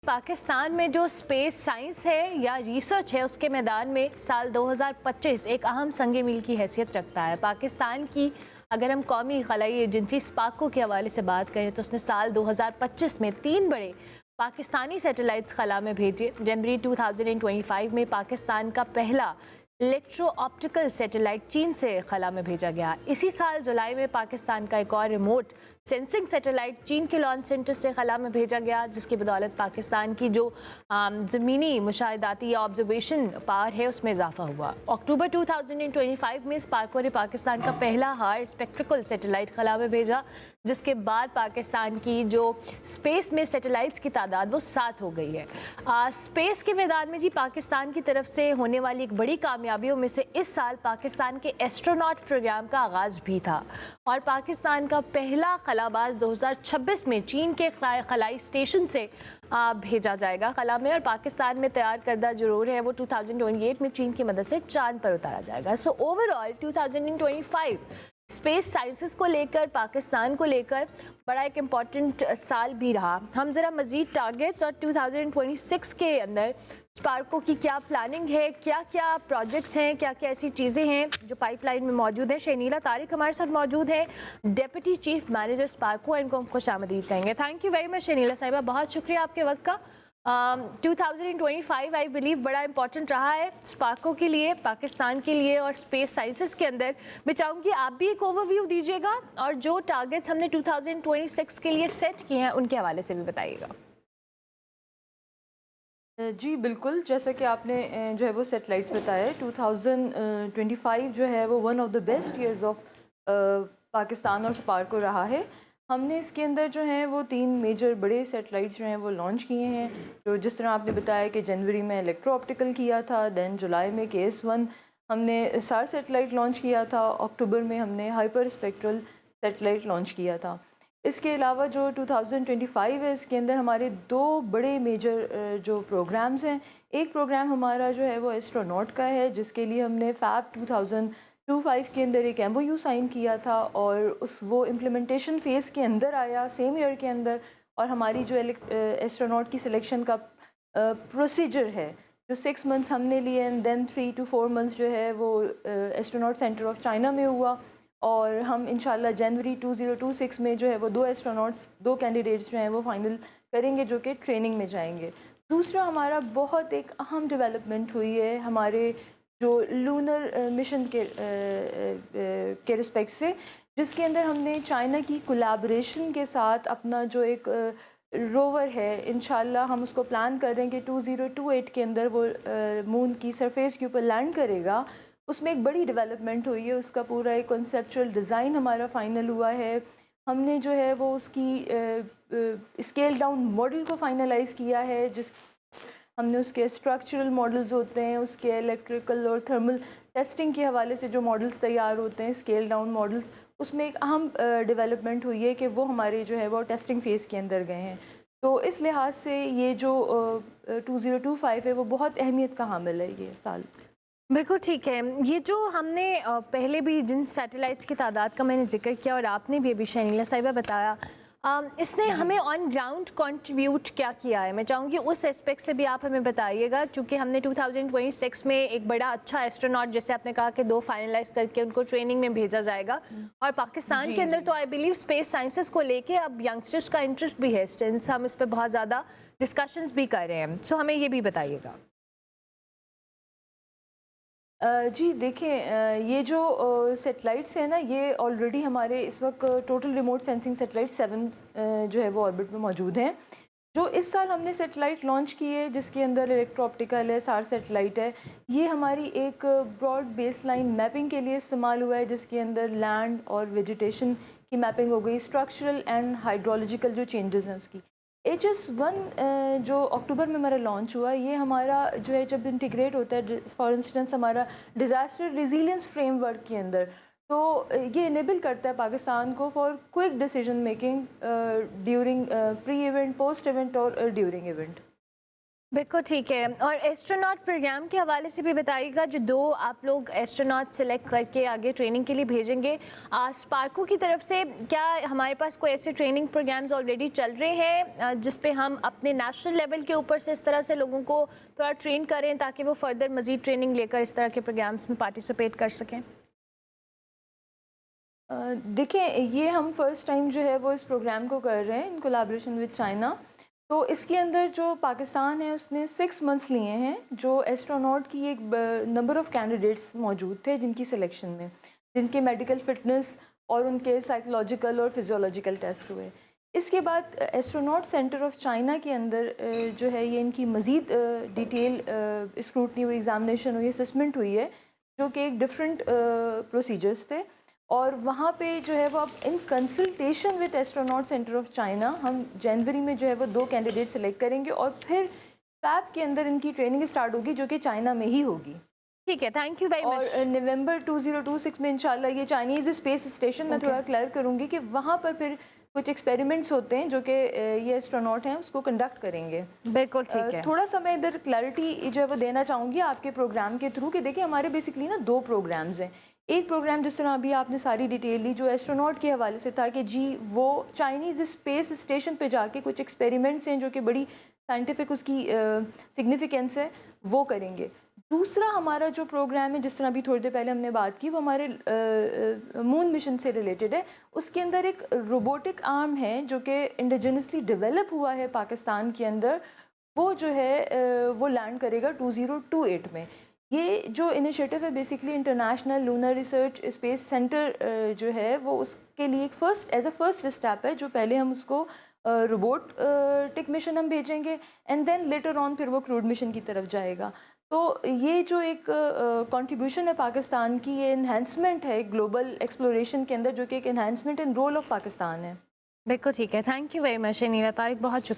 पाकिस्तान में जो space science है या रिसर्च है उसके मैदान में साल 2025 एक अहम संग मील की हैसियत रखता है। पाकिस्तान की अगर हम कौमी खलाई एजेंसी स्पार्को के हवाले से बात करें तो उसने साल 2025 में 3 बड़े पाकिस्तानी सैटेलाइट्स खला में भेजे। जनवरी 2025 में पाकिस्तान का पहला इलेक्ट्रो ऑप्टिकल सैटेलाइट चीन से खला में भेजा गया। इसी साल जुलाई में पाकिस्तान का एक और रिमोट सेंसिंग सैटेलाइट चीन के लॉन्च सेंटर से खला में भेजा गया, जिसकी बदौलत पाकिस्तान की जो ज़मीनी मुशाहिदाती या ऑब्जर्वेशन पावर है उसमें इजाफा हुआ। अक्टूबर 2025 में स्पार्को ने पाकिस्तान का पहला हाई स्पेक्ट्रिकल सैटेलाइट खला में भेजा, जिसके बाद पाकिस्तान की जो स्पेस में सैटेलाइट्स की तादाद वो 7 हो गई है। स्पेस के मैदान में जी पाकिस्तान की तरफ से होने वाली एक बड़ी कामयाबियों में से इस साल पाकिस्तान के एस्ट्रोनॉट प्रोग्राम का आगाज़ भी था और पाकिस्तान का पहला खलाबाज 2026 में चीन के खलाई स्टेशन से भेजा जाएगा खला में, और पाकिस्तान में तैयार करदा जरूर है वो 2028 में चीन की मदद से चांद पर उतारा जाएगा। सो ओवरऑल 2025 स्पेस साइंसेस को लेकर पाकिस्तान को लेकर बड़ा एक इम्पॉर्टेंट साल भी रहा। हम ज़रा मज़ीद टारगेट्स और 2026 के अंदर स्पार्को की क्या प्लानिंग है, क्या क्या प्रोजेक्ट्स हैं, क्या क्या ऐसी चीज़ें हैं जो पाइपलाइन में मौजूद हैं। शनीला तारिक हमारे साथ मौजूद है, डेप्यूटी चीफ मैनेजर स्पार्को, इनको हम खुशामदीद कहेंगे। Thank you very much Shanila साहिबा, बहुत शुक्रिया आपके वक्त का। 2025 आई बिलीव बड़ा इंपॉर्टेंट रहा है स्पार्को के लिए, पाकिस्तान के लिए और स्पेस साइंसेस के अंदर। मैं चाहूँगी आप भी एक ओवरव्यू दीजिएगा और जो टारगेट्स हमने 2026 के लिए सेट किए हैं उनके हवाले से भी बताइएगा। जी बिल्कुल, जैसा कि आपने जो है वो सेटेलाइट्स बताया, 2025 जो है वो one of the best years of Pakistan और स्पार्को रहा है। हमने इसके अंदर जो है वो 3 मेजर बड़े सेटेलाइट्स जो हैं वो लॉन्च किए हैं। जो जिस तरह आपने बताया कि जनवरी में इलेक्ट्रो ऑप्टिकल किया था, दैन जुलाई में KS-1 हमने सार सेटेलाइट लॉन्च किया था, अक्टूबर में हमने हाइपर स्पेक्ट्रल सेटेलाइट लॉन्च किया था। इसके अलावा जो 2025 है इसके अंदर हमारे 2 बड़े मेजर जो प्रोग्राम्स हैं। एक प्रोग्राम हमारा जो है वो एस्ट्रोनॉट का है, जिसके लिए हमने फैब 2025 के अंदर एक MOU साइन किया था और वो इम्प्लीमेंटेशन फ़ेज़ के अंदर आया सेम ईयर के अंदर। और हमारी जो एस्ट्रोनॉट की सिलेक्शन का प्रोसीजर है जो 6 मंथ्स हमने लिए एंड देन 3 to 4 मंथ्स जो है वो एस्ट्रोनॉट सेंटर ऑफ चाइना में हुआ, और हम इंशाल्लाह जनवरी 2026 में जो है वो 2 एस्ट्रोनॉट्स 2 कैंडिडेट्स जो हैं वो फाइनल करेंगे जो कि ट्रेनिंग में जाएंगे। दूसरा हमारा बहुत एक अहम डेवलपमेंट हुई है हमारे जो लूनर मिशन के रिस्पेक्ट से, जिसके अंदर हमने चाइना की कोलैबोरेशन के साथ अपना जो एक रोवर है, इंशाल्लाह हम उसको प्लान कर रहे हैं कि 2028 के अंदर वो मून की सरफेस के ऊपर लैंड करेगा। उसमें एक बड़ी डेवलपमेंट हुई है, उसका पूरा एक कॉन्सेप्चुअल डिज़ाइन हमारा फाइनल हुआ है। हमने जो है वो उसकी स्केल डाउन मॉडल को फाइनलाइज़ किया है, जिस हमने उसके स्ट्रक्चरल मॉडल्स होते हैं, उसके इलेक्ट्रिकल और थर्मल टेस्टिंग के हवाले से जो मॉडल्स तैयार होते हैं स्केल डाउन मॉडल्स, उसमें एक अहम डेवलपमेंट हुई है कि वो हमारे जो है वो टेस्टिंग फ़ेज़ के अंदर गए हैं। तो इस लिहाज से ये जो 2025 है वो बहुत अहमियत का हामिल है ये साल। बिल्कुल ठीक है। ये जो हमने पहले भी जिन सैटेलाइट्स की तादाद का मैंने जिक्र किया और आपने भी अभी शनीला साहिबा बताया, इसने हमें ऑन ग्राउंड कंट्रीब्यूट क्या किया है, मैं चाहूँगी उस एस्पेक्ट से भी आप हमें बताइएगा। चूँकि हमने 2026 में एक बड़ा अच्छा एस्ट्रोनॉट, जैसे आपने कहा कि 2 फाइनलाइज करके उनको ट्रेनिंग में भेजा जाएगा, और पाकिस्तान के अंदर तो आई बिलीव स्पेस साइंसेस को लेके अब यंगस्टर्स का इंटरेस्ट भी है, स्टूडेंट्स हम इस पर बहुत ज़्यादा डिस्कशंस भी कर रहे हैं। सो हमें ये भी बताइएगा। जी देखें, ये जो सेटेलाइट्स हैं ना, ये ऑलरेडी हमारे इस वक्त टोटल रिमोट सेंसिंग सेटेलाइट 7 जो है वो ऑर्बिट में मौजूद हैं। जो इस साल हमने सेटेलाइट लॉन्च की है जिसके अंदर इलेक्ट्रो ऑप्टिकल है, सार सेटेलाइट है, ये हमारी एक ब्रॉड बेस लाइन मैपिंग के लिए इस्तेमाल हुआ है, जिसके अंदर लैंड और वेजिटेशन की मैपिंग हो गई, स्ट्रक्चरल एंड हाइड्रोलॉजिकल जो चेंजेस हैं उसकी। HS-1 जो अक्टूबर में हमारा लॉन्च हुआ, ये हमारा जो है जब इंटीग्रेट होता है फॉर इंस्टेंस हमारा डिज़ास्टर रिजिलियंस फ्रेमवर्क के अंदर, तो ये इनेबल करता है पाकिस्तान को for quick decision making during pre event, post event और ड्यूरिंग इवेंट। बिल्कुल ठीक है। और एस्ट्रोनॉट प्रोग्राम के हवाले से भी बताइएगा, जो 2 आप लोग एस्ट्रोनॉट सेलेक्ट करके आगे ट्रेनिंग के लिए भेजेंगे, स्पार्को की तरफ से क्या हमारे पास कोई ऐसे ट्रेनिंग प्रोग्राम्स ऑलरेडी चल रहे हैं जिस पे हम अपने नेशनल लेवल के ऊपर से इस तरह से लोगों को थोड़ा ट्रेन करें ताकि वो फर्दर मज़ीद ट्रेनिंग लेकर इस तरह के प्रोग्राम्स में पार्टिसिपेट कर सकें? देखिए, ये हम फर्स्ट टाइम जो है वो इस प्रोग्राम को कर रहे हैं इन कोलैबोरेशन विद चाइना। तो इसके अंदर जो पाकिस्तान है उसने 6 मंथ्स लिए हैं, जो एस्ट्रोनॉट की एक नंबर ऑफ़ कैंडिडेट्स मौजूद थे जिनकी सिलेक्शन में, जिनके मेडिकल फिटनेस और उनके साइकोलॉजिकल और फिजियोलॉजिकल टेस्ट हुए। इसके बाद एस्ट्रोनॉट सेंटर ऑफ चाइना के अंदर जो है ये इनकी मज़ीद डिटेल स्क्रूटनी हुई, एग्ज़ामिनेशन हुई, असेसमेंट हुई है, जो कि एक डिफरेंट प्रोसीजर्स थे। और वहाँ पे जो है वो अब in consultation with astronaut centre of China हम जनवरी में जो है वो 2 कैंडिडेट सेलेक्ट करेंगे और फिर फैब के अंदर इनकी ट्रेनिंग स्टार्ट होगी, जो कि चाइना में ही होगी। ठीक है, थैंक यू वेरी और मच। नवंबर 2026 में इंशाल्लाह ये चाइनीज़ स्पेस स्टेशन में थोड़ा क्लियर करूँगी कि वहाँ पर फिर कुछ एक्सपेरिमेंट्स होते हैं जो कि ये एस्ट्रोनॉट हैं उसको कंडक्ट करेंगे। बिल्कुल ठीक है। थोड़ा सा मैं इधर क्लैरिटी जो है वो देना चाहूँगी आपके प्रोग्राम के थ्रू कि देखिए हमारे बेसिकली ना 2 प्रोग्राम्स हैं। एक प्रोग्राम जिस तरह अभी आपने सारी डिटेल ली जो एस्ट्रोनॉट के हवाले से था कि जी वो चाइनीज़ स्पेस स्टेशन पे जाके कुछ एक्सपेरिमेंट्स हैं जो कि बड़ी साइंटिफिक उसकी सिग्निफिकेंस है, वो करेंगे। दूसरा हमारा जो प्रोग्राम है, जिस तरह अभी थोड़ी देर पहले हमने बात की, वो हमारे मून मिशन से रिलेटेड है। उसके अंदर एक रोबोटिक आर्म है जो कि इंडिजिनसली डेवलप हुआ है पाकिस्तान के अंदर, वो जो है वो लैंड करेगा 2028 में। ये जो इनिशिएटिव है basically international lunar research space centre जो है वो उसके लिए एक फर्स्ट स्टेप है, जो पहले हम उसको रोबोट टिक मिशन हम भेजेंगे एंड देन लेटर ऑन फिर वो क्रूड मिशन की तरफ जाएगा। तो ये जो एक कंट्रीब्यूशन है पाकिस्तान की, ये इन्हेंसमेंट है ग्लोबल एक्सप्लोरेशन के अंदर, जो कि एक enhancement in role of Pakistan है। बिल्कुल ठीक है। Thank you very much Neela Tariq, बहुत शुक्रिया।